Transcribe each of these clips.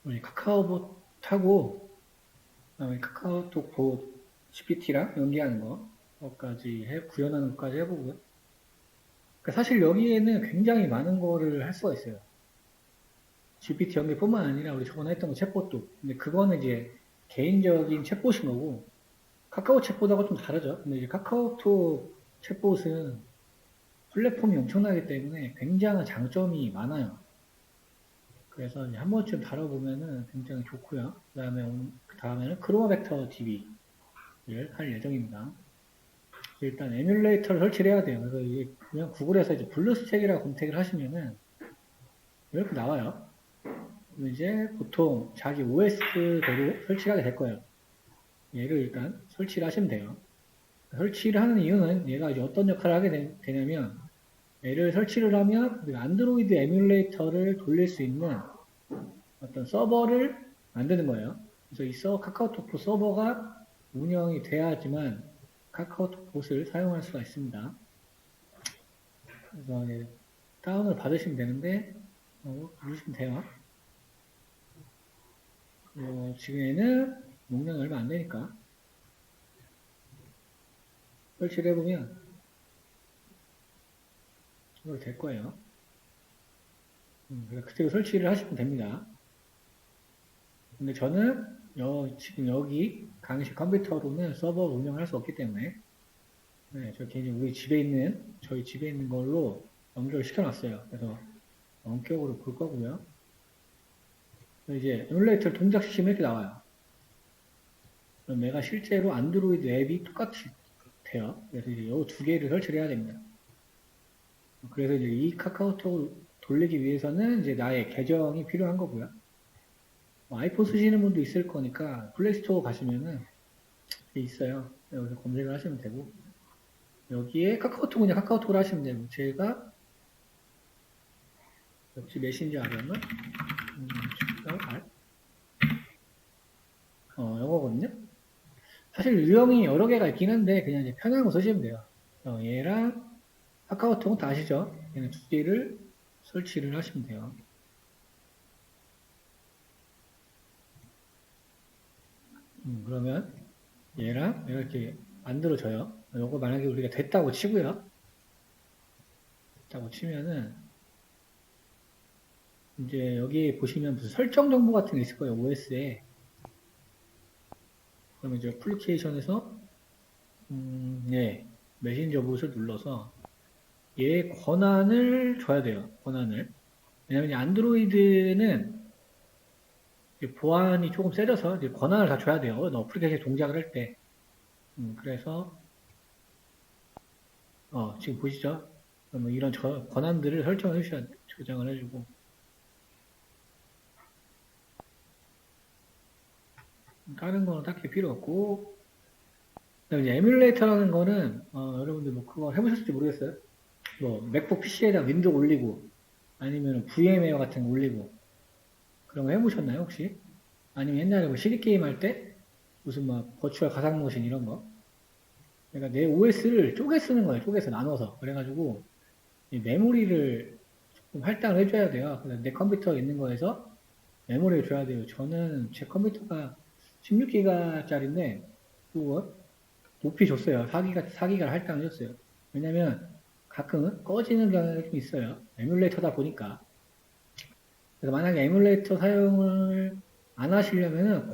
우리 카카오봇하고 그다음에 카카오톡 봇 GPT랑 연계하는 거까지 구현하는 것까지 해보고요. 그러니까 사실 여기에는 굉장히 많은 거를 할 수가 있어요. GPT 연계뿐만 아니라 우리 저번에 했던 거 챗봇도. 근데 그거는 이제 개인적인 챗봇인 거고 카카오 챗봇하고 좀 다르죠. 근데 이제 카카오톡 챗봇은 플랫폼이 엄청나기 때문에 굉장한 장점이 많아요. 그래서 이제 한 번쯤 다뤄보면은 굉장히 좋고요. 그 다음에는 크로마 벡터 DB를 할 예정입니다. 일단 에뮬레이터를 설치를 해야 돼요. 그래서 이게 그냥 구글에서 이제 블루스택이라고 검색을 하시면은 이렇게 나와요. 이제 보통 자기 OS대로 설치를 하게 될 거예요. 얘를 일단 설치를 하시면 돼요. 설치를 하는 이유는 얘가 이제 어떤 역할을 하게 되냐면 얘를 설치를 하면 안드로이드 에뮬레이터를 돌릴 수 있는 어떤 서버를 만드는 거예요. 그래서 카카오톡 서버가 운영이 돼야지만 카카오톡 봇을 사용할 수가 있습니다. 그래서 다운을 받으시면 되는데 누르시면 돼요. 지금 얘는 용량이 얼마 안 되니까 설치를 해보면 이렇게 될 거예요. 그래서 그대로 설치를 하시면 됩니다. 근데 저는 지금 여기 강의실 컴퓨터로는 서버 운영을 할 수 없기 때문에 네, 저 개인적으로 저희 집에 있는 걸로 연결을 시켜놨어요. 그래서 원격으로 볼 거고요. 이제 에뮬레이터를 동작시키면 이렇게 나와요. 그럼 내가 실제로 안드로이드 앱이 똑같이 돼요. 그래서 이제 이 두 개를 설치를 해야 됩니다. 그래서 이제 이 카카오톡을 돌리기 위해서는 이제 나의 계정이 필요한 거고요. 아이폰 쓰시는 분도 있을 거니까 플레이스토어 가시면은 있어요. 여기서 검색을 하시면 되고 여기에 카카오톡은 그냥 카카오톡을 하시면 되고 제가 역시 메신저 아이언은 영어거든요. 사실 유형이 여러 개가 있긴 한데 그냥 이제 편한 거 쓰시면 돼요. 얘랑 카카오톡은 다 아시죠? 얘는 두 개를 설치를 하시면 돼요. 그러면 얘랑 이렇게 만들어져요. 요거 만약에 우리가 됐다고 치고요. 됐다고 치면은 이제 여기 보시면 무슨 설정 정보 같은 게 있을 거예요. OS에. 그러면 이제 애플리케이션에서 예, 메신저 봇을 눌러서 얘 권한을 줘야 돼요. 권한을. 왜냐면 안드로이드는 보안이 조금 세져서 권한을 다 줘야 돼요. 어플리케이션 동작을 할 때. 그래서 지금 보시죠? 그러면 이런 권한들을 설정을 해주셔야 돼요. 조정을 해주고. 다른 거는 딱히 필요 없고. 그다음에 이제 에뮬레이터라는 거는 여러분들 뭐 그거 해보셨을지 모르겠어요. 뭐 맥북 PC에다 윈도우 올리고 아니면 VM웨어 같은 거 올리고 그런 거 해보셨나요 혹시? 아니면 옛날에 뭐 CD 게임 할 때 무슨 막 버추얼 가상머신 이런 거. 그러니까 내 OS를 쪼개 쓰는 거예요. 쪼개서 나눠서. 그래가지고 이 메모리를 좀 할당을 해줘야 돼요. 그래서 내 컴퓨터에 있는 거에서 메모리를 줘야 돼요. 저는 제 컴퓨터가 16기가짜리인데 그거 높이 줬어요. 4기가를 할당을 줬어요. 왜냐면 가끔은 꺼지는 경향이 좀 있어요. 에뮬레이터다 보니까. 그래서 만약에 에뮬레이터 사용을 안 하시려면은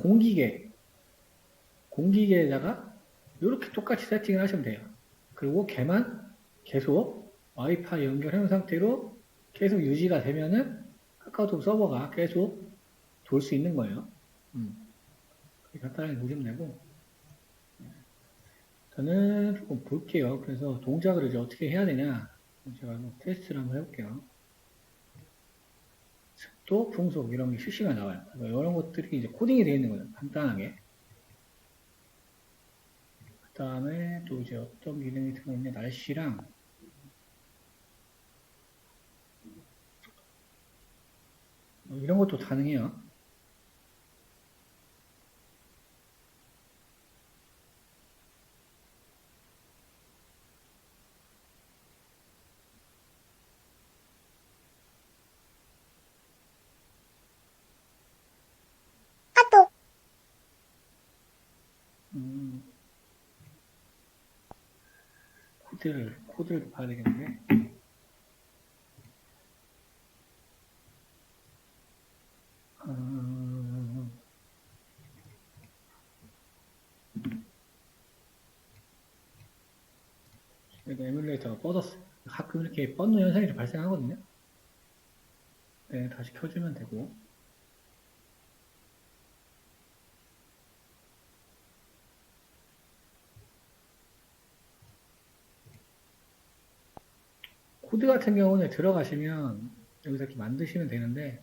공기계에다가 이렇게 똑같이 세팅을 하시면 돼요. 그리고 걔만 계속 와이파이 연결해 놓은 상태로 계속 유지가 되면은 카카오톡 서버가 계속 돌 수 있는 거예요. 간단하게 보시면 되고 저는 조금 볼게요. 그래서 동작을 이제 어떻게 해야 되냐 제가 한번 테스트를 한번 해볼게요. 습도, 풍속 이런 게 실시간 나와요. 이런 것들이 이제 코딩이 되어 있는 거예요. 간단하게. 그 다음에 또 이제 어떤 기능이 들어있냐 날씨랑 이런 것도 가능해요. 코드를 봐야 되겠는데. 그래도 에뮬레이터가 뻗었어. 가끔 이렇게 뻗는 현상이 좀 발생하거든요. 네, 다시 켜주면 되고. 코드 같은 경우는 들어가시면 여기서 이렇게 만드시면 되는데,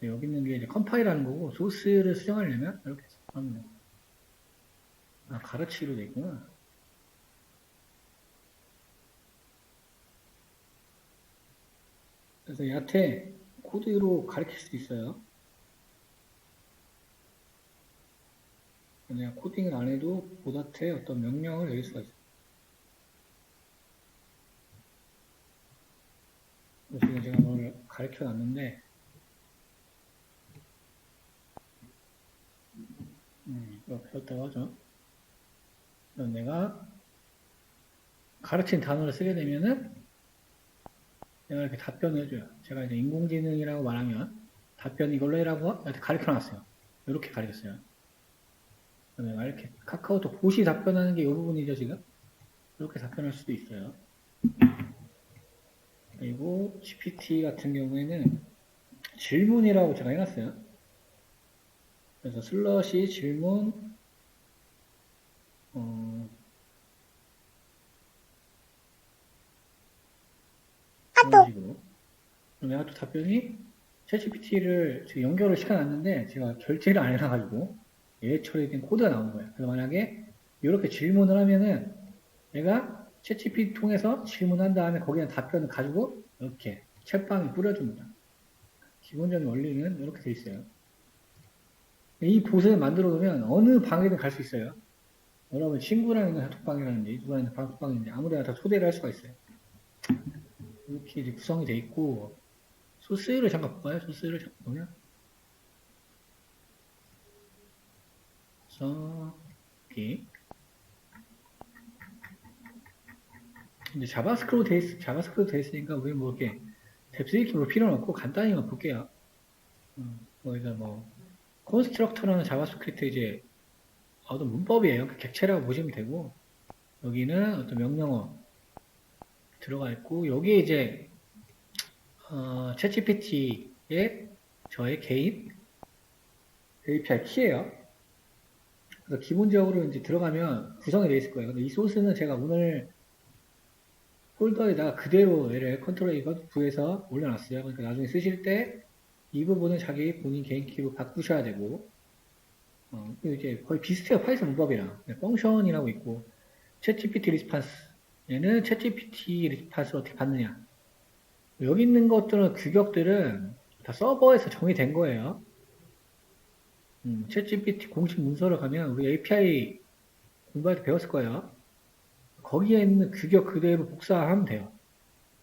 여기 있는 게 이제 컴파일하는 거고, 소스를 수정하려면 이렇게 하면 돼요. 아, 가르치로 돼 있구나. 그래서 얘한테 코드로 가르칠 수도 있어요. 내가 코딩을 안 해도 보다트에 어떤 명령을 내릴 수가 있어요. 지금 제가 뭘 가르쳐 놨는데, 이거 배웠다고 하죠. 그럼 내가 가르친 단어를 쓰게 되면은 내가 이렇게 답변을 해줘요. 제가 이제 인공지능이라고 말하면 답변 이걸로 해라고 가르쳐 놨어요. 이렇게 가르쳤어요. 내가 이렇게 카카오톡 봇이 답변하는 게 이 부분이죠, 지금. 이렇게 답변할 수도 있어요. 그리고 GPT 같은 경우에는 질문이라고 제가 해놨어요. 그래서 슬러시 질문, 이런 식으로. 내가 또 답변이 챗GPT를 지금 연결을 시켜놨는데 제가 결제를 안 해놔가지고 예외 처리된 코드가 나온 거예요. 그래서 만약에 이렇게 질문을 하면은 내가 챗GPT 통해서 질문한 다음에 거기에 답변을 가지고 이렇게 챗방에 뿌려줍니다. 기본적인 원리는 이렇게 돼 있어요. 이 봇을 만들어 놓으면 어느 방에든 갈 수 있어요. 여러분 친구랑 있는 단톡방이라든지 누가 있는 단톡방인지 아무데나 다 초대를 할 수가 있어요. 이렇게 이제 구성이 돼 있고 소스를 잠깐 볼까요? 소스를 잠깐 보면 그래서 여기 이제 자바스크립트 돼 있으니까 우리 뭐 이렇게 뎁스이렇게 볼 필요는 없고 간단히만 볼게요. 거기서 뭐 컨스트럭터라는 자바스크립트 이제 어떤 문법이에요. 객체라고 보시면 되고 여기는 어떤 명령어 들어가 있고 여기에 이제 챗GPT의 저의 개인 API 키예요. 그래서 기본적으로 이제 들어가면 구성이 되어 있을 거예요. 근데 이 소스는 제가 오늘 폴더에다가 그대로 얘를 컨트롤 이거 구해서 올려놨어요. 그러니까 나중에 쓰실 때 이 부분은 자기 본인 개인 키로 바꾸셔야 되고 이제 거의 비슷해요. 파이썬 문법이랑 펑션이라고 있고 챗GPT 리스판스 얘는 챗GPT 리스판스를 어떻게 받느냐 여기 있는 것들은 규격들은 다 서버에서 정의된 거예요. 챗GPT 공식 문서를 가면 우리 API 공부할 때 배웠을 거예요. 거기에 있는 규격 그대로 복사하면 돼요.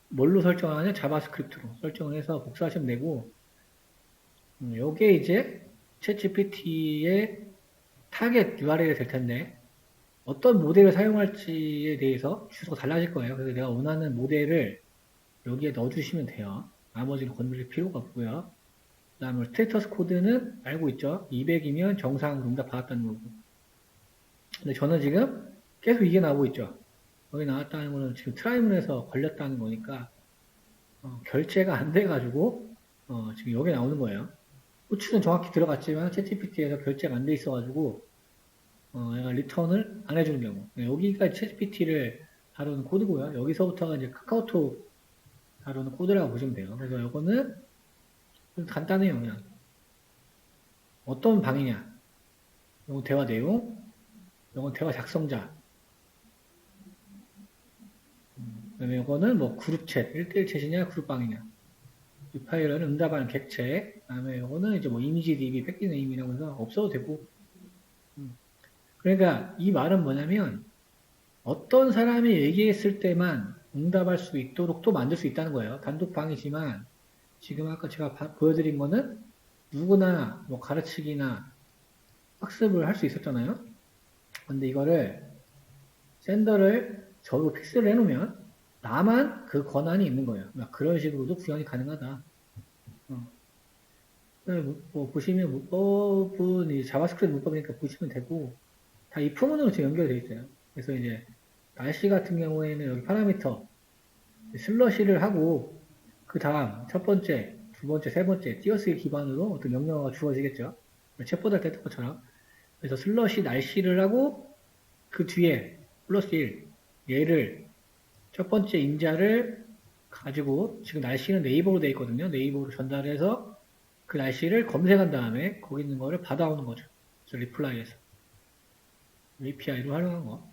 뭘로 설정하냐? 자바스크립트로 설정을 해서 복사하시면 되고 요게 이제 챗GPT의 타겟 URL이 될 텐데 어떤 모델을 사용할지에 대해서 주소가 달라질 거예요. 그래서 내가 원하는 모델을 여기에 넣어주시면 돼요. 나머지는 건드릴 필요가 없고요. 그 다음에 스테이터스 코드는 알고 있죠. 200이면 정상 응답 받았다는 거고. 근데 저는 지금 계속 이게 나오고 있죠. 여기 나왔다는 거는 지금 트라이문에서 걸렸다는 거니까 결제가 안 돼가지고 지금 여기 나오는 거예요. 호출은 정확히 들어갔지만 챗GPT에서 결제가 안 돼 있어가지고 얘가 리턴을 안 해주는 경우. 여기가 챗GPT를 다루는 코드고요. 여기서부터가 이제 카카오톡 다루는 코드라고 보시면 돼요. 그래서 이거는 좀 간단해요. 그냥 어떤 방이냐. 이건 대화 내용, 이건 대화 작성자. 그다음에 이거는 뭐 그룹 챗, 1대1 챗이냐, 그룹방이냐. 이 파일은 응답하는 객체. 그다음에 이거는 이제 뭐 이미지 DB, 백기네임이라고 해서 없어도 되고. 그러니까 이 말은 뭐냐면 어떤 사람이 얘기했을 때만 응답할 수 있도록 또 만들 수 있다는 거예요. 단독방이지만 지금 아까 제가 보여드린 거는 누구나 뭐 가르치기나 학습을 할 수 있었잖아요. 근데 이거를 샌더를 저로 픽스를 해놓으면 나만 그 권한이 있는 거예요. 그런 식으로도 구현이 가능하다. 뭐 보시면 문법은 자바스크립트 문법이니까 보시면 되고 다 이 프문으로 지금 연결되어 있어요. 그래서 이제 날씨 같은 경우에는 여기 파라미터 슬러시를 하고 그 다음 첫 번째, 두 번째, 세 번째 띄어쓰기 기반으로 어떤 명령어가 주어지겠죠. 챗보다 했던 것처럼. 그래서 슬러시 날씨를 하고 그 뒤에 플러스 1 얘를 첫 번째 인자를 가지고 지금 날씨는 네이버로 되어 있거든요. 네이버로 전달해서 그 날씨를 검색한 다음에 거기 있는 거를 받아오는 거죠. 그래서 리플라이에서 API로 활용한 거.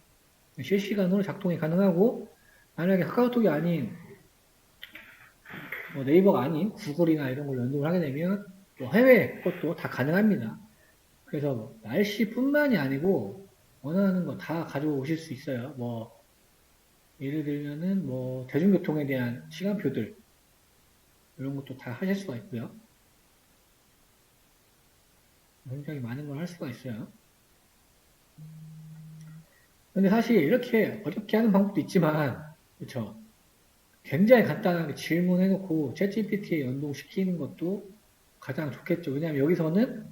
실시간으로 작동이 가능하고 만약에 카카오톡이 아닌 뭐 네이버가 아닌 구글이나 이런 걸 연동을 하게 되면 뭐 해외 것도 다 가능합니다. 그래서 뭐 날씨뿐만이 아니고 원하는 거 다 가지고 오실 수 있어요. 뭐 예를 들면은 뭐 대중교통에 대한 시간표들 이런 것도 다 하실 수가 있고요. 굉장히 많은 걸 할 수가 있어요. 근데 사실 이렇게 어렵게 하는 방법도 있지만 그렇죠. 굉장히 간단하게 질문해놓고 챗GPT에 연동시키는 것도 가장 좋겠죠. 왜냐하면 여기서는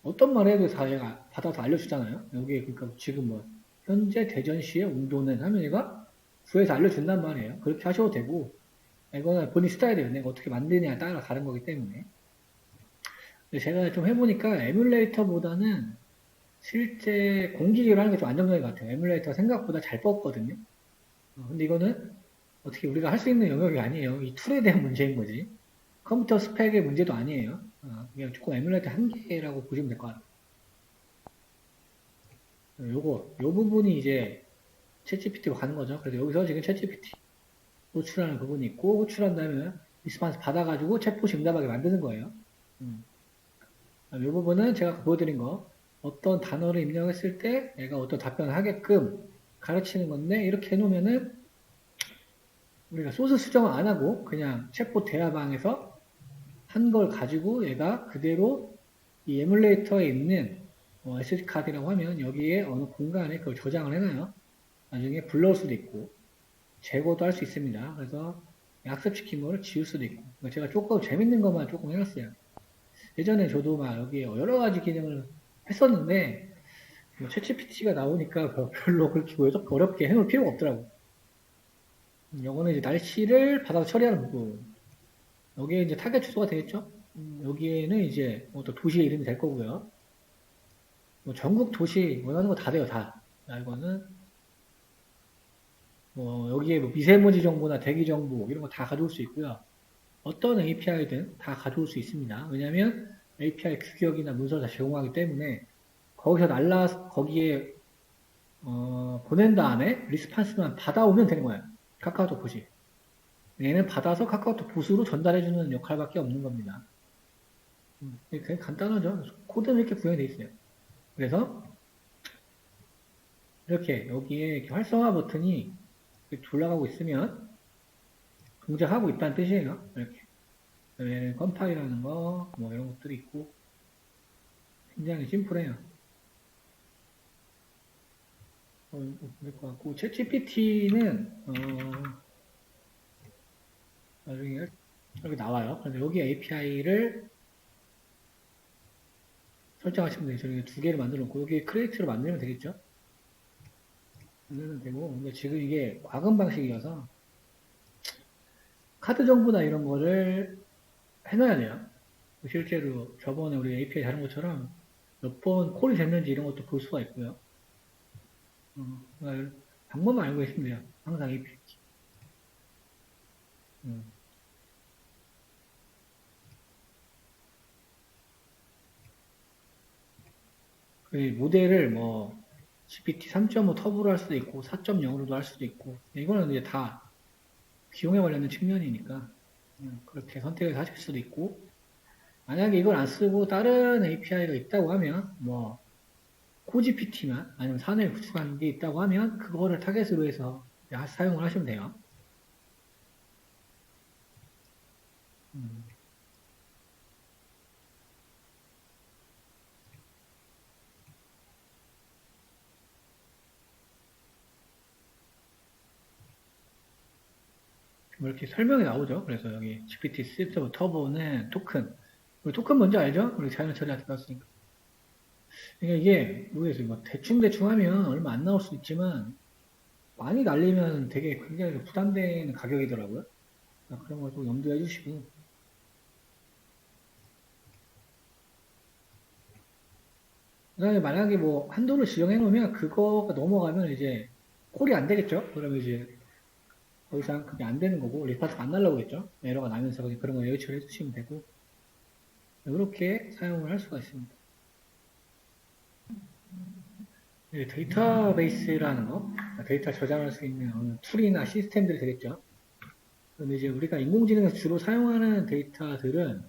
어떤 말 해도 다 얘가 받아서 알려주잖아요. 여기에 그러니까 지금 뭐 현재 대전시의 온도는 하면 얘가 구해서 알려준단 말이에요. 그렇게 하셔도 되고 이거는 본인 스타일이에요. 내가 어떻게 만드냐에 따라 다른 거기 때문에. 근데 제가 좀 해보니까 에뮬레이터보다는 실제 공기계로 하는 게 좀 안정적인 것 같아요. 에뮬레이터가 생각보다 잘 뽑거든요. 근데 이거는 어떻게 우리가 할 수 있는 영역이 아니에요. 이 툴에 대한 문제인 거지. 컴퓨터 스펙의 문제도 아니에요. 그냥 조금 에뮬레이터 한계라고 보시면 될 것 같아요. 요 부분이 이제 챗GPT로 가는 거죠. 그래서 여기서 지금 챗GPT 호출하는 부분이 있고, 호출한 다음에 리스판스 받아가지고 챗봇이 응답하게 만드는 거예요. 이 부분은 제가 보여드린 거, 어떤 단어를 입력했을 때 얘가 어떤 답변을 하게끔 가르치는 건데, 이렇게 해놓으면은 우리가 소스 수정을 안 하고 그냥 챗봇 대화방에서 한 걸 가지고 얘가 그대로 이 에뮬레이터에 있는 SD카드라고 하면 여기에 어느 공간에 그걸 저장을 해놔요. 나중에 불러올 수도 있고 제거도 할 수 있습니다. 그래서 약습시킨 거를 지울 수도 있고 제가 조금 재밌는 것만 조금 해놨어요. 예전에 저도 막 여기에 여러 가지 기능을 했었는데 뭐 챗GPT가 나오니까 별로 그렇게 어렵게 해놓을 필요가 없더라고. 요거는 이제 날씨를 받아서 처리하는 부분. 여기에 이제 타겟 주소가 되겠죠? 여기에는 이제 또 도시의 이름이 될 거고요. 뭐 전국 도시 원하는 거 다 돼요, 다. 이거는 뭐 여기에 뭐 미세먼지 정보나 대기 정보 이런 거 다 가져올 수 있고요. 어떤 API든 다 가져올 수 있습니다. 왜냐하면 API 규격이나 문서를 다 제공하기 때문에 거기서 거기에 보낸 다음에 리스판스만 받아오면 되는 거예요. 카카오톡 보시. 얘는 받아서 카카오톡 보수로 전달해주는 역할밖에 없는 겁니다. 되게 간단하죠. 코드는 이렇게 구현되어 있어요. 그래서 이렇게 여기에 이렇게 활성화 버튼이 돌아가고 있으면 동작하고 있다는 뜻이에요. 이렇게. 얘는 컴파일하는 거, 뭐 이런 것들이 있고 굉장히 심플해요. 될 것 같고 챗GPT는 나중에 여기 나와요. 그래서 여기 API를 설정하시면 돼요. 저희 두 개를 만들어 놓고 여기 크리에이트로 만들면 되겠죠? 만들면 되고 근데 지금 이게 과금 방식이어서 카드 정보나 이런 거를 해놔야 돼요. 실제로 저번에 우리 API 다른 것처럼 몇 번 콜이 됐는지 이런 것도 볼 수가 있고요. 방법만 알고 계시면 돼요. 항상 API. 그 모델을 뭐 GPT 3.5 터보로 할 수도 있고 4.0으로도 할 수도 있고 이거는 이제 다 비용에 관련된 측면이니까 그렇게 선택을 하실 수도 있고 만약에 이걸 안 쓰고 다른 API가 있다고 하면 뭐 코GPT나 아니면 사내에 구축한 게 있다고 하면 그거를 타겟으로 해서 사용을 하시면 돼요. 뭐 이렇게 설명이 나오죠. 그래서 여기 GPT 시스템 터보는 토큰. 우리 토큰 뭔지 알죠? 우리 자연 처리한테 배웠으니까. 그러니까 이게 모르겠어요. 뭐 대충 하면 얼마 안 나올 수 있지만 많이 날리면 되게 굉장히 부담되는 가격이더라고요. 그러니까 그런 걸 좀 염두해 주시고. 그다음에 만약에 뭐 한도를 지정해 놓으면 그거가 넘어가면 이제 콜이 안 되겠죠? 그러면 이제 더 이상 그게 안 되는 거고 리파트가 안 날라오겠죠? 에러가 나면서 그냥 그런 거 에어 처리해 주시면 되고 이렇게 사용을 할 수가 있습니다. 데이터베이스라는 거, 데이터 저장할 수 있는 툴이나 시스템들이 되겠죠. 그런데 이제 우리가 인공지능에서 주로 사용하는 데이터들은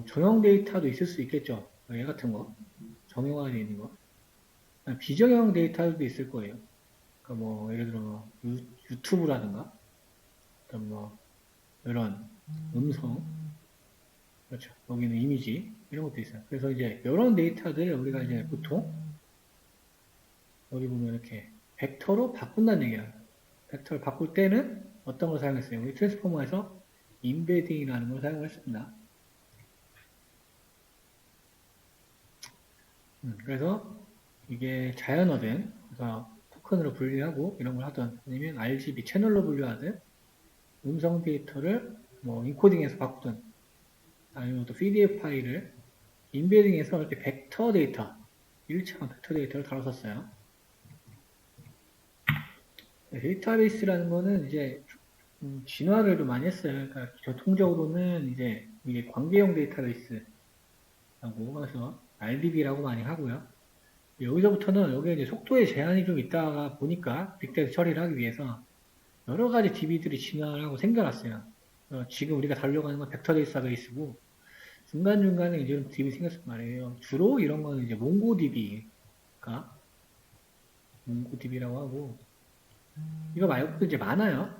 정형 데이터도 있을 수 있겠죠. 얘 같은 거, 정형화되어 있는 거. 비정형 데이터도 있을 거예요. 그러니까 뭐 예를 들어 유튜브라든가, 어떤 뭐 이런 음성, 그렇죠. 여기는 이미지 이런 것도 있어요. 그래서 이제 이런 데이터들을 우리가 이제 보통 여기 보면 이렇게 벡터로 바꾼다는 얘기예요. 벡터를 바꿀 때는 어떤 걸 사용했어요? 우리 트랜스포머에서 임베딩이라는 걸 사용했습니다. 그래서 이게 자연어든, 그래서 토큰으로 분리하고 이런 걸 하든, 아니면 RGB 채널로 분류하든, 음성 데이터를 뭐 인코딩해서 바꾸든, 아니면 또 PDF 파일을 임베딩해서 이렇게 벡터 데이터, 일체감 벡터 데이터를 다뤘었어요. 데이터베이스라는 거는 이제 진화를 좀 많이 했어요. 그러니까 전통적으로는 이제 이게 관계형 데이터베이스라고 해서 RDB라고 많이 하고요. 여기서부터는 여기에 이제 속도에 제한이 좀 있다가 보니까 빅데이터 처리를 하기 위해서 여러 가지 DB들이 진화를 하고 생겨났어요. 지금 우리가 다루려고 하는 건 벡터 데이터베이스고 중간중간에 이제 이런 DB 생겼단 말이에요. 주로 이런 거는 이제 몽고DB가 몽고DB라고 하고 이거 말고도 이제 많아요.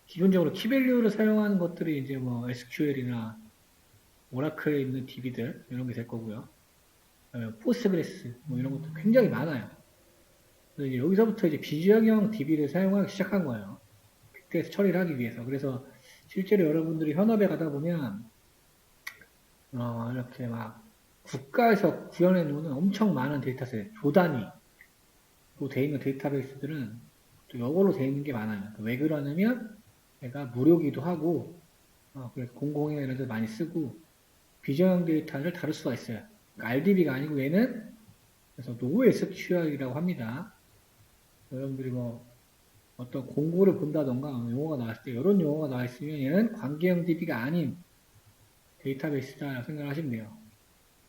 기본적으로 키밸류를 사용하는 것들이 이제 뭐 SQL이나 오라클에 있는 DB들 이런 게 될 거고요. 포스트그레스 뭐 이런 것도 굉장히 많아요. 이제 여기서부터 이제 비정형 DB를 사용하기 시작한 거예요. 빅데이터 처리를 하기 위해서. 그래서 실제로 여러분들이 현업에 가다 보면 이렇게 막 국가에서 구현해 놓는 엄청 많은 데이터셋, 조단위로 돼 있는 데이터베이스들은 또 이걸로 돼 있는 게 많아요. 왜 그러냐면 얘가 무료기도 하고 그래서 공공의 이런 데 많이 쓰고 비정형 데이터를 다룰 수가 있어요. 그러니까 RDB가 아니고 얘는 그래서 NoSQL이라고 합니다. 여러분들이 뭐 어떤 공고를 본다던가 용어가 나왔을 때 이런 용어가 나와 있으면 얘는 관계형 DB가 아닌 데이터베이스다라고 생각하시면 돼요.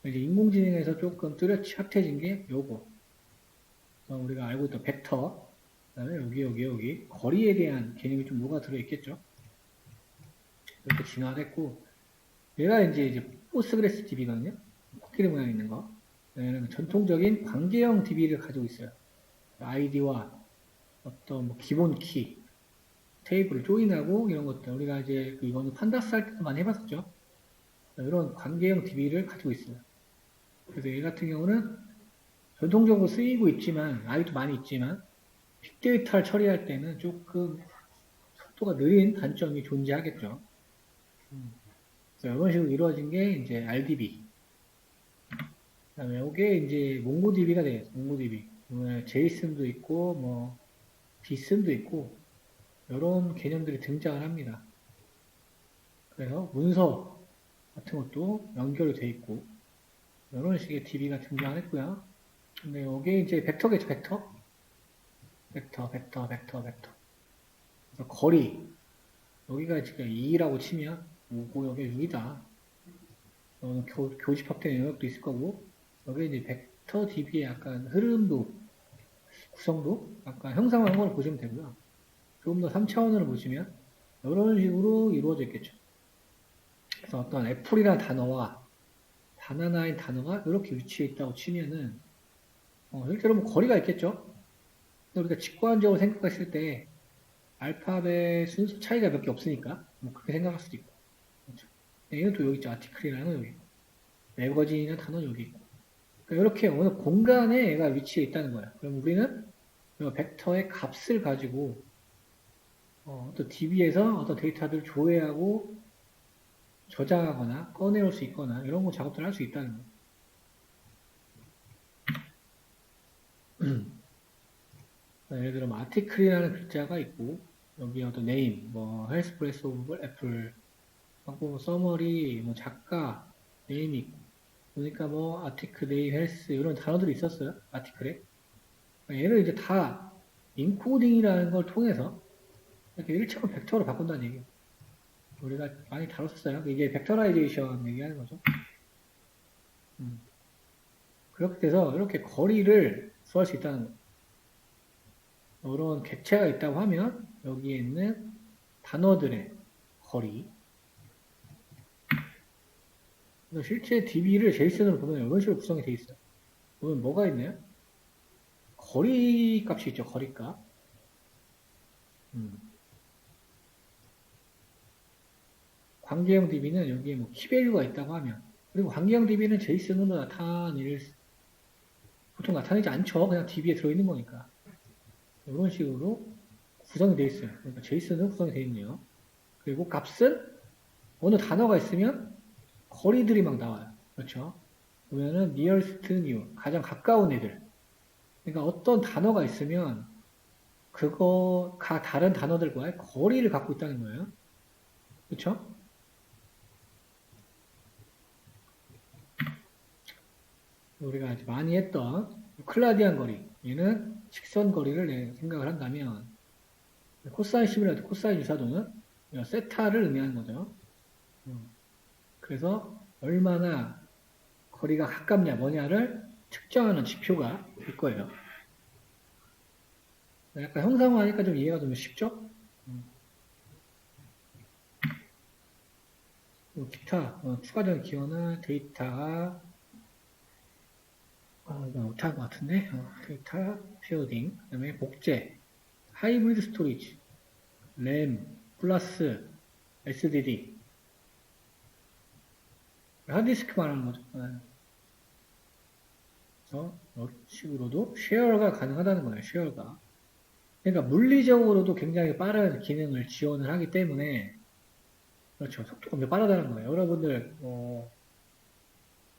이제 인공지능에서 조금 뚜렷이 핫해진 게 요거. 우리가 알고 있던 벡터, 그다음에 여기 거리에 대한 개념이 좀 뭐가 들어있겠죠. 이렇게 진화됐고 얘가 이제 포스트그레스 DB거든요. 코끼리 모양 있는 거. 얘는 전통적인 관계형 DB를 가지고 있어요. 아이디와 어떤 뭐 기본 키, 테이블을 조인하고 이런 것들 우리가 이제 이거는 판다스 할 때도 많이 해봤었죠. 이런 관계형 DB를 가지고 있어요. 그래서 얘 같은 경우는 전통적으로 쓰이고 있지만 아직도 많이 있지만 빅데이터를 처리할 때는 조금 속도가 느린 단점이 존재하겠죠. 그래서 이런 식으로 이루어진 게 이제 RDB. 그다음에 이게 이제 몽고DB가 되겠죠. 몽고DB. 제이슨도 있고 뭐 비슨도 있고 이런 개념들이 등장을 합니다. 그래서 문서 같은 것도 연결이 돼 있고 이런 식의 DB가 등장을 했고요. 근데 이게 이제 벡터겠죠, 벡터. 그래서 거리 여기가 지금 2라고 치면 5고 여기 6이다. 교집합된 영역도 있을 거고 여기 이제 벡터 DB의 약간 흐름도 구성도 약간 형상화한 걸 보시면 되고요. 조금 더 3차원으로 보시면 이런 식으로 이루어져 있겠죠. 그래서 어떤 애플이라는 단어와 바나나인 단어가 이렇게 위치해 있다고 치면은 실제로 뭐 거리가 있겠죠. 우리가 직관적으로 생각했을 때 알파벳 순서 차이가 몇 개 없으니까 뭐 그렇게 생각할 수도 있고 그렇죠. 얘는 또 여기 있죠. 아티클이라는 거 여기 있고 매거진이라는 단어 여기 있고 그러니까 이렇게 어느 공간에 얘가 위치해 있다는 거예요. 그럼 우리는 이 벡터의 값을 가지고 또 DB에서 어떤 데이터들을 조회하고 저장하거나 꺼내올 수 있거나 이런 거 작업들을 할 수 있다는 거예요. 예를 들어 뭐 아티클이라는 글자가 있고 여기 어떤 네임, 뭐 헬스프레소 오브 애플 하고 서머리, 뭐 작가 네임이 있고 보니까 뭐 아티클, 네임, 헬스 이런 단어들이 있었어요. 아티클에 얘를 이제 다 인코딩이라는 걸 통해서 이렇게 일체적 벡터로 바꾼다는 얘기예요. 우리가 많이 다뤘었어요. 이게 벡터라이제이션 얘기하는 거죠. 그렇게 돼서 이렇게 거리를 구할 수 있다는 거예요. 이런 객체가 있다고 하면 여기에 있는 단어들의 거리. 실제 DB를 제이슨으로 보면 이런 식으로 구성이 되어 있어요. 보면 뭐가 있나요? 거리 값이 있죠. 거리 값. 관계형 DB는 여기에 뭐 키밸류가 있다고 하면 그리고 관계형 DB는 제이슨으로 보통 나타내지 않죠. 그냥 DB에 들어있는 거니까. 이런 식으로 구성이 되어 있어요. 그러니까 제이슨은 구성이 되어 있네요. 그리고 값은 어느 단어가 있으면 거리들이 막 나와요. 그렇죠? 보면은 nearest new, 가장 가까운 애들. 그러니까 어떤 단어가 있으면 그거가 다른 단어들과의 거리를 갖고 있다는 거예요. 그렇죠? 우리가 아주 많이 했던 클라디안 거리, 얘는 직선 거리를 생각을 한다면 코사인 시뮬레이터, 코사인 유사도는 세타를 의미하는 거죠. 그래서 얼마나 거리가 가깝냐, 뭐냐를 측정하는 지표가 될 거예요. 약간 형상화하니까 좀 이해가 좀 쉽죠? 기타, 추가적인 기호는 데이터가 이거 못할 것 같은데 데이터 페어딩, 그 다음에 복제, 하이브리드 스토리지, 램 플러스 SDD, 하드디스크 말하는 거죠. 그래서 이런 식으로도 쉐어가 가능하다는 거예요. 쉐어가. 그러니까 물리적으로도 굉장히 빠른 기능을 지원을 하기 때문에 그렇죠. 속도가 엄청 빠르다는 거예요. 여러분들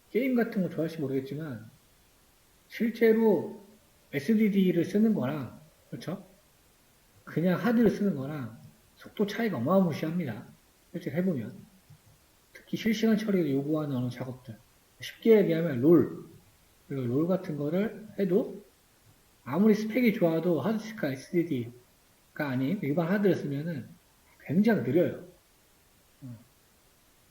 게임 같은 거 좋아할지 모르겠지만 실제로 SDD를 쓰는 거랑 그렇죠? 그냥 하드를 쓰는 거랑 속도 차이가 어마무시합니다. 실제 해보면 특히 실시간 처리를 요구하는 어느 작업들 쉽게 얘기하면 그리고 롤 같은 거를 해도 아무리 스펙이 좋아도 하드디스크가 SSD가 아닌 일반 하드를 쓰면은 굉장히 느려요.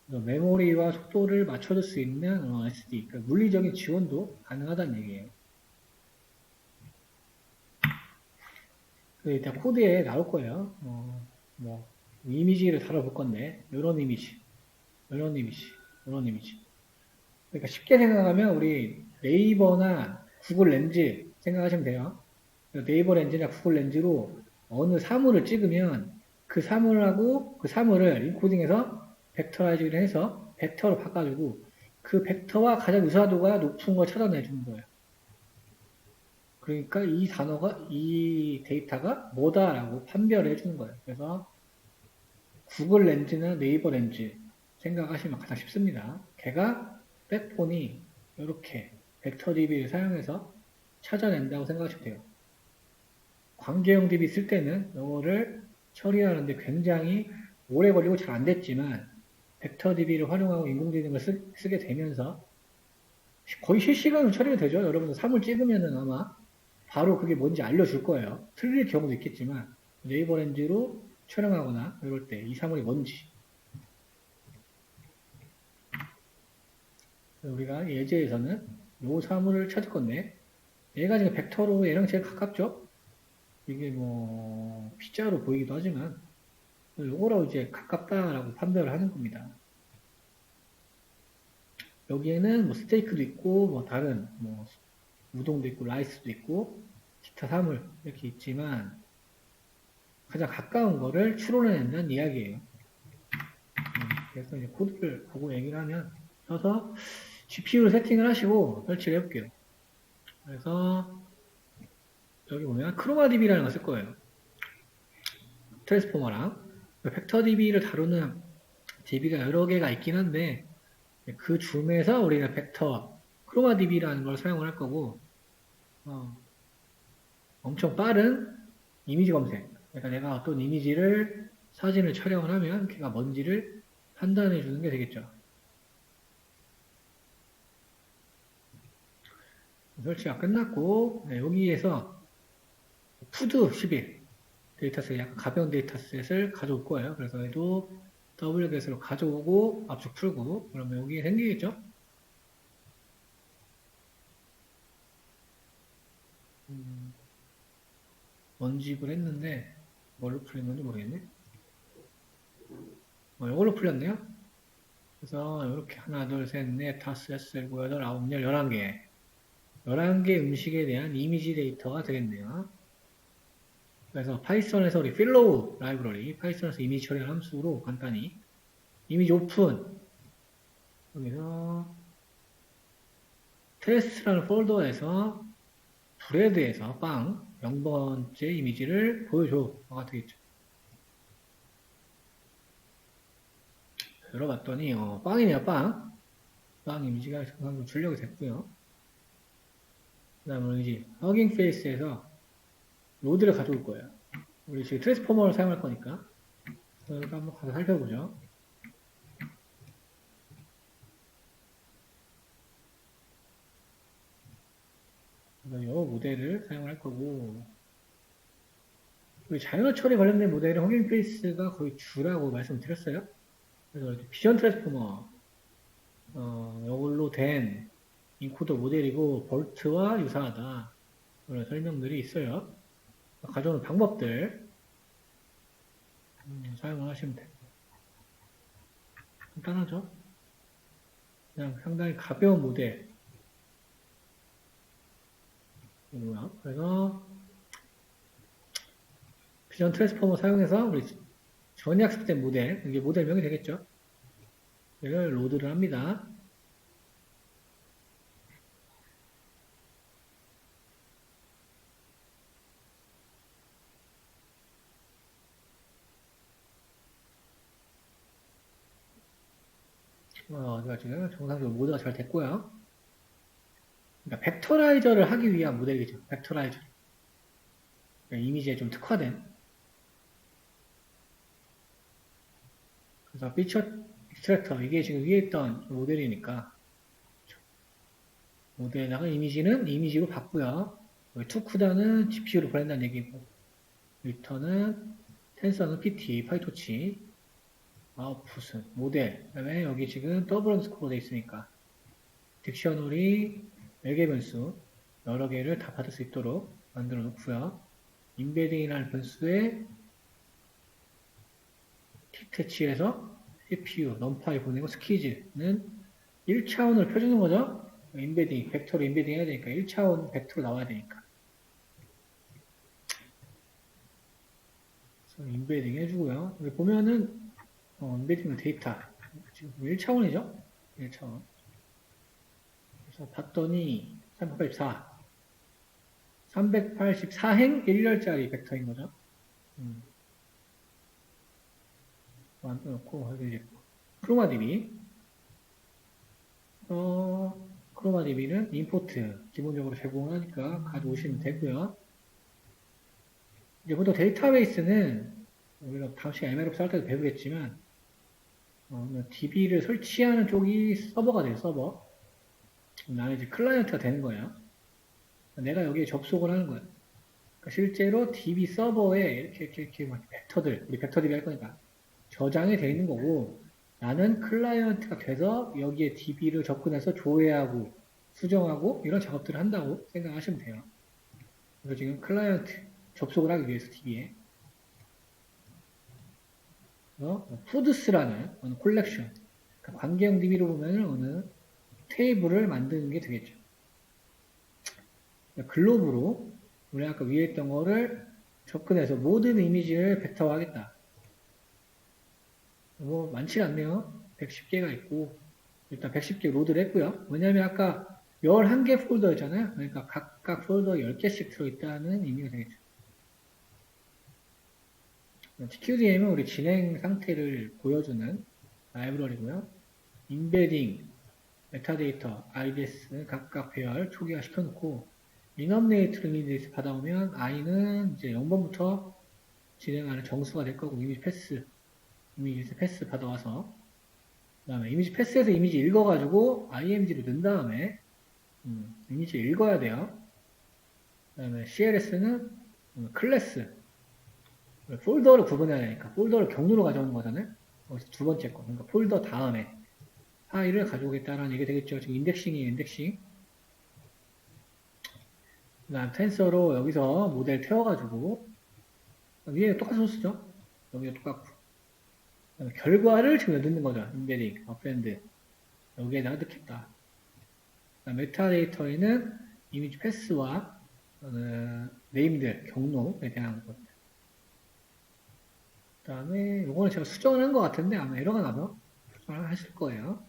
메모리와 속도를 맞춰줄 수 있는 SD, 그러니까 물리적인 지원도 가능하다는 얘기예요. 일단 코드에 나올 거예요. 뭐 이미지를 다뤄볼 건데 이런 이미지, 이런 이미지, 이런 이미지. 그러니까 쉽게 생각하면 우리 네이버나 구글 렌즈 생각하시면 돼요. 네이버 렌즈나 구글 렌즈로 어느 사물을 찍으면 그 사물하고 그 사물을 인코딩해서 벡터라이징을 해서 벡터로 바꿔주고 그 벡터와 가장 유사도가 높은 걸 찾아내주는 거예요. 그러니까 이 단어가, 이 데이터가 뭐다라고 판별을 해주는 거예요. 그래서 구글 렌즈나 네이버 렌즈 생각하시면 가장 쉽습니다. 걔가 백폰이 이렇게 벡터 DB를 사용해서 찾아낸다고 생각하시면 돼요. 관계형 DB 쓸 때는 이거를 처리하는데 굉장히 오래 걸리고 잘 안 됐지만 벡터 DB를 활용하고 인공지능을 쓰게 되면서 거의 실시간으로 처리가 되죠. 여러분들 사물 찍으면은 아마 바로 그게 뭔지 알려줄 거예요. 틀릴 경우도 있겠지만 네이버 렌즈로 촬영하거나 이럴 때 이 사물이 뭔지 우리가 예제에서는 이 사물을 찾을 건데 얘가 지금 벡터로 얘랑 제일 가깝죠? 이게 뭐 피자로 보이기도 하지만 요거라고 이제 가깝다라고 판별을 하는 겁니다. 여기에는 뭐 스테이크도 있고 뭐 다른 뭐 우동도 있고 라이스도 있고 기타 사물 이렇게 있지만 가장 가까운 거를 추론해낸다는 이야기예요. 그래서 이제 코드를 보고 얘기를 하면 써서 GPU를 세팅을 하시고 설치를 해볼게요. 그래서 여기 보면 크로마DB라는 걸 쓸 거예요. 트랜스포머랑 벡터 DB를 다루는 DB가 여러 개가 있긴 한데 그 중에서 우리는 벡터 크로마 DB라는 걸 사용을 할 거고 엄청 빠른 이미지 검색. 그러니까 내가 어떤 이미지를 사진을 촬영을 하면 걔가 뭔지를 판단해 주는 게 되겠죠. 설치가 끝났고 네, 여기에서 푸드 11 데이터셋, 약간 가벼운 데이터셋을 가져올 거예요. 그래서 얘도 WGET으로 가져오고 압축 풀고 그러면 여기에 생기겠죠? 원집을 했는데 뭘로 풀린 건지 모르겠네. 이걸로 풀렸네요. 그래서 이렇게 하나, 둘, 셋, 넷, 다섯, 여섯, 일곱, 여덟, 아홉, 열, 11개 11개 음식에 대한 이미지 데이터가 되겠네요. 그래서 파이썬에서 우리 필로우 라이브러리, 파이썬에서 이미지 처리하는 함수로 간단히 이미지 오픈 여기서 테스트라는 폴더에서 브레드에서 빵 0번째 이미지를 보여줘가 되겠죠. 열어봤더니 빵이네요. 빵 이미지가 정상적으로 출력이 됐고요. 그 다음에 이제 허깅 페이스에서 로드를 가져올 거예요. 우리 지금 트랜스포머를 사용할 거니까 그래서 한번 가서 살펴보죠. 그래서 이 모델을 사용할 거고 우리 자연어 처리 관련된 모델은 허깅 페이스가 거의 주라고 말씀드렸어요. 그래서 비전 트랜스포머 이걸로 된 인코더 모델이고 볼트와 유사하다 그런 설명들이 있어요. 가져오는 방법들 사용을 하시면 돼요. 간단하죠? 그냥 상당히 가벼운 모델 이고요. 그래서 비전 트랜스포머 사용해서 우리 전약습된 모델, 이게 모델명이 되겠죠? 이걸 로드를 합니다. 제가 지금 정상적으로 모드가 잘 됐고요. 그러니까 벡터라이저를 하기 위한 모델이죠. 벡터라이저. 그러니까 이미지에 좀 특화된. 그래서 피처 익스트랙터, 이게 지금 위에 있던 모델이니까 모델에다가 이미지는 이미지로 바꾸요. 투쿠다는 GPU로 보낸다는 얘기고 리턴은 텐서는 PT, 파이토치 아웃풋은 모델 그 다음에 여기 지금 더블 언스코어 되어 있으니까 딕셔너리 4개 변수 여러 개를 다 받을 수 있도록 만들어 놓고요. 인베딩이라는 변수에 틱태치에서 CPU, 넘파이 보내고 스키즈는 1차원을 펴주는 거죠. 인베딩, 벡터로 인베딩 해야 되니까 1차원 벡터로 나와야 되니까 그래서 인베딩 해주고요. 여기 보면은 인베딩 데이터 지금 1차원이죠. 1차원 그래서 봤더니 384행 1열짜리 벡터인 거죠. 만들어놓고 여기 이제 크로마DB 크로마DB는 임포트 기본적으로 제공을 하니까 가져오시면 되고요. 이제 보통 데이터베이스는 우리가 다음 시간 MLOps 할 때도 배우겠지만 DB를 설치하는 쪽이 서버가 돼요. 서버. 나는 이제 클라이언트가 되는 거예요. 내가 여기에 접속을 하는 거예요. 그러니까 실제로 DB 서버에 이렇게 벡터들, 우리 벡터 DB 할 거니까 저장이 되어 있는 거고 나는 클라이언트가 돼서 여기에 DB를 접근해서 조회하고 수정하고 이런 작업들을 한다고 생각하시면 돼요. 그래서 지금 클라이언트 접속을 하기 위해서 DB에 푸드스라는 어느 콜렉션 그러니까 관계형 DB로 보면 어느 테이블을 만드는 게 되겠죠. 글로브로 우리 아까 위에 있던 거를 접근해서 모든 이미지를 벡터화하겠다. 뭐 많지 않네요. 110개가 있고 일단 110개 로드를 했고요. 왜냐하면 아까 11개 폴더였잖아요. 그러니까 각각 폴더에 10개씩 들어있다는 의미가 되겠죠. TQDM은 우리 진행 상태를 보여주는 라이브러리고요. 인베딩, 메타데이터, IDS는 각각 배열 초기화 시켜놓고 인업데이트 리미디스 받아오면 I는 이제 0번부터 진행하는 정수가 될 거고 이미지 패스 받아와서 그 다음에 이미지 패스에서 이미지 읽어가지고 IMG로 넣은 다음에 이미지 읽어야 돼요. 그 다음에 CLS는 클래스 폴더를 구분해야 되니까 폴더를 경로로 가져오는 거잖아요. 두 번째 거. 그러니까 폴더 다음에 파일을 가져오겠다는 얘기 되겠죠. 지금 인덱싱이에요, 인덱싱. 그 다음 텐서로 여기서 모델 태워가지고 위에 똑같은 소스죠. 여기가 똑같고. 결과를 지금 넣는 거죠. 인베딩, 어펜드. 여기에다가 넣겠다. 메타데이터에는 이미지 패스와 네임들, 경로에 대한 것. 그 다음에 이거는 제가 수정을 한 것 같은데 아마 에러가 나서 수정을 하실 거예요.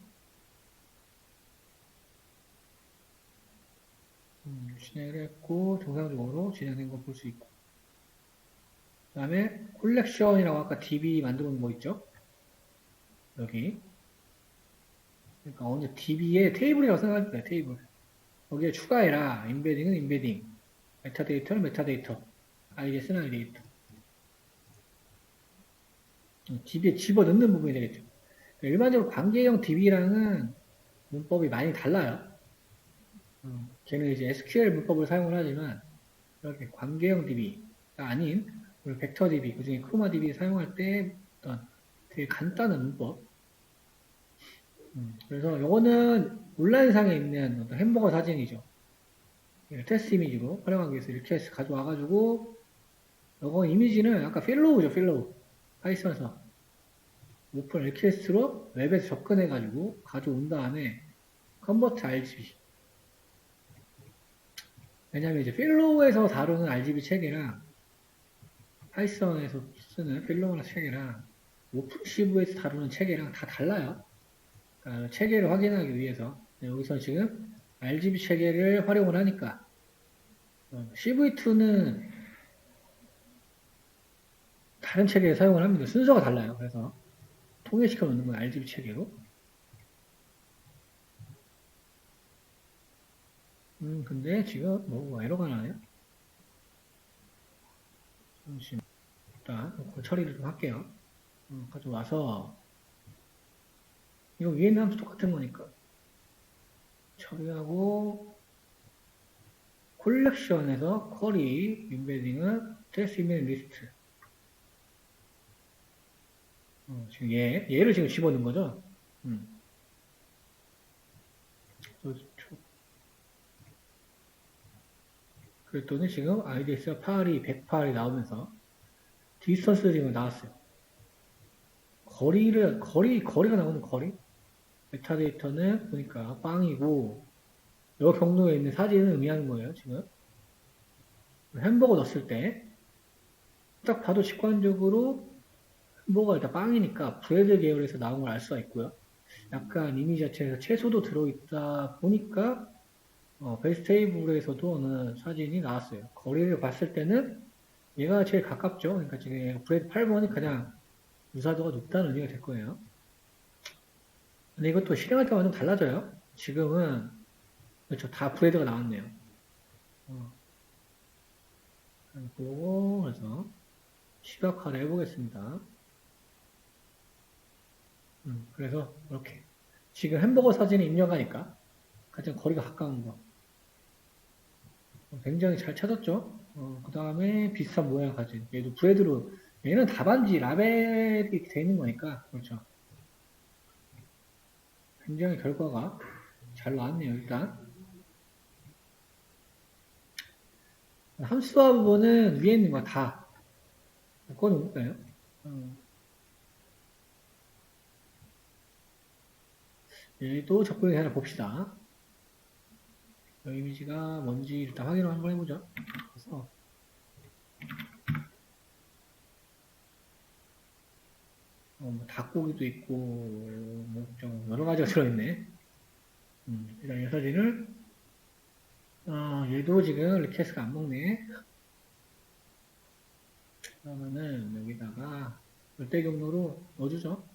진행을 했고 정상적으로 진행된 거 볼 수 있고 그 다음에 콜렉션이라고 아까 DB 만들어 놓은 거 있죠? 여기 그러니까 언제 DB에 테이블이라고 생각할 거예요. 테이블 거기에 추가해라. 인베딩은 인베딩 메타데이터는 메타데이터 IDS는 IDS DB에 집어넣는 부분이 되겠죠. 일반적으로 관계형 DB랑은 문법이 많이 달라요. 걔는 이제 SQL 문법을 사용을 하지만 이렇게 관계형 DB가 아닌 우리 벡터 DB, 그 중에 크로마 DB 사용할 때 어떤 되게 간단한 문법. 그래서 이거는 온라인상에 있는 어떤 햄버거 사진이죠. 테스트 이미지로 활용하기 위해서 이렇게 해서 가져와가지고 이거 이미지는 아까 필로우죠, 필로우. 파이썬에서 오픈 리퀘스트로 웹에서 접근해가지고 가져온 다음에 컨버트 RGB. 왜냐면 이제 필로우에서 다루는 RGB 체계랑 파이썬에서 쓰는 필로우나 체계랑 오픈시브에서 다루는 체계랑 다 달라요. 그러니까 체계를 확인하기 위해서 여기서 지금 RGB 체계를 활용을 하니까 CV2는 다른 체계를 사용을 합니다. 순서가 달라요. 그래서 통일시켜 놓는 건 RGB 체계로. 근데 지금 뭐 에러가 나네요. 잠시만. 일단 처리를 좀 할게요. 가져와서 이거 위에 있는 함수 똑같은 거니까 처리하고 콜렉션에서 쿼리 인베딩은 테스트 이메일 리스트 지금 얘를 지금 집어넣은 거죠. 그랬더니 지금 IDS가 파일이 100파일이 나오면서 디스턴스 지금 나왔어요. 거리가 나오는 거리? 메타데이터는 보니까 빵이고, 여 경로에 있는 사진을 의미하는 거예요, 지금. 햄버거 넣었을 때, 딱 봐도 직관적으로 햄버거가 일단 빵이니까 브레드 계열에서 나온 걸 알 수가 있고요. 약간 이미지 자체에서 채소도 들어있다 보니까, 베이스 테이블에서도 어느 사진이 나왔어요. 거리를 봤을 때는 얘가 제일 가깝죠. 그러니까 지금 브레드 8번이 가장 유사도가 높다는 의미가 될 거예요. 근데 이것도 실행할 때마다 좀 달라져요. 지금은 그렇죠. 다 브레드가 나왔네요. 그래서 시각화를 해보겠습니다. 그래서 이렇게 지금 햄버거 사진을 입력하니까 가장 거리가 가까운 거 굉장히 잘 찾았죠. 그 다음에 비슷한 모양 사진 얘도 브레드로 얘는 답안지 라벨이 되어 있는 거니까 그렇죠. 굉장히 결과가 잘 나왔네요. 일단 함수화 부분은 위에 있는 거 다 꺼놓을까요? 얘도 접근을 하나 봅시다. 이미지가 뭔지 일단 확인을 한번 해보죠. 그래서 뭐 닭고기도 있고 뭐 좀 여러 가지가 들어있네. 일단 이 사진을 얘도 지금 리퀘스트가 안 먹네. 그러면은 여기다가 열대 경로로 넣어주죠.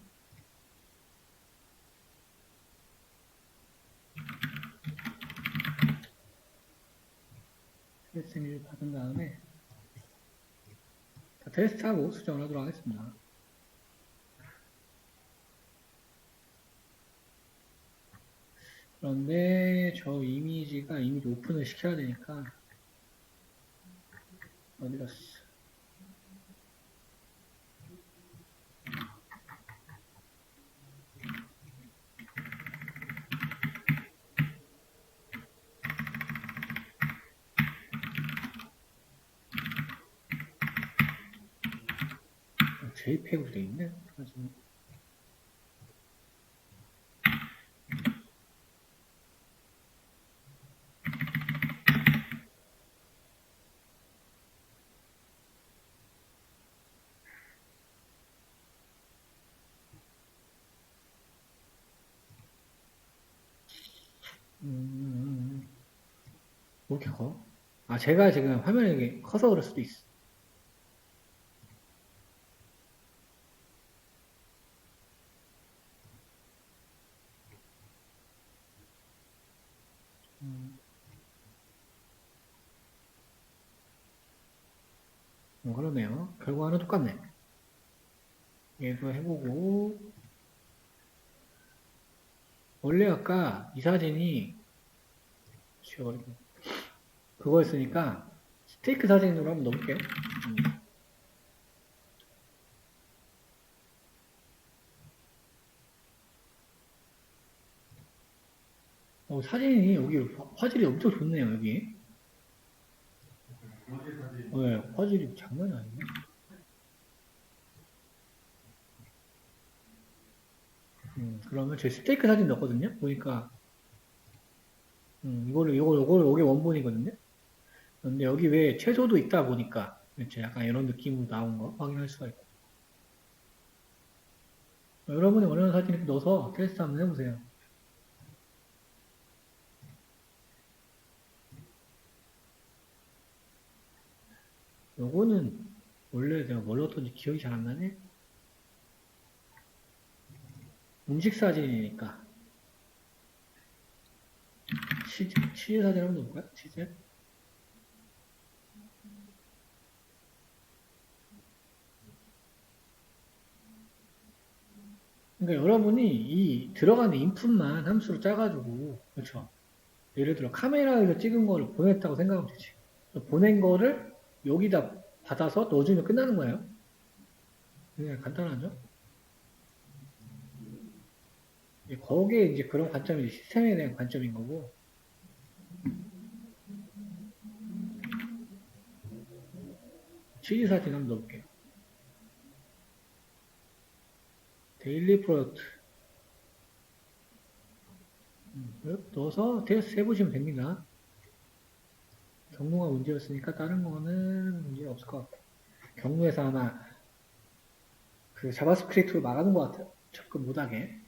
테스트를 받은 다음에 테스트하고 수정을 하도록 하겠습니다. 그런데 저 이미지가 이미지 오픈을 시켜야 되니까 어디 갔어? JPEG으로 되어 있네. 왜 이렇게 커? 아, 제가 지금 화면에 커서 그럴 수도 있어. 그러네요. 결과는 똑같네. 얘도 해보고, 원래 아까 이 사진이, 지워버리고, 그거였으니까, 스테이크 사진으로 한번 넣어볼게요. 사진이 여기 화질이 엄청 좋네요, 여기. 네, 화질이 장난이 아니네. 그러면 제 스테이크 사진 넣었거든요? 보니까, 요게 원본이거든요? 근데 여기 왜 채소도 있다 보니까, 이제 약간 이런 느낌으로 나온 거 확인할 수가 있고. 여러분이 원하는 사진 이렇게 넣어서 테스트 한번 해보세요. 요거는 원래 내가 뭘 넣었던지 기억이 잘 안 나네? 음식 사진이니까. 치즈 사진 한번 넣어볼까요? 치즈? 그러니까 여러분이 이 들어가는 인풋만 함수로 짜가지고, 그렇죠? 예를 들어 카메라에서 찍은 거를 보냈다고 생각하면 되지. 보낸 거를 여기다 받아서 넣어주면 끝나는 거예요. 그냥 간단하죠? 거기에 이제 그런 관점이 시스템에 대한 관점인 거고, 치즈 사진 한번 넣어볼게요. 데일리 프로덕트. 넣어서 테스트 해보시면 됩니다. 경로가 문제였으니까 다른 거는 문제 없을 것 같아요. 경로에서 아마 그 자바스크립트로 막아놓은 것 같아요. 접근 못하게.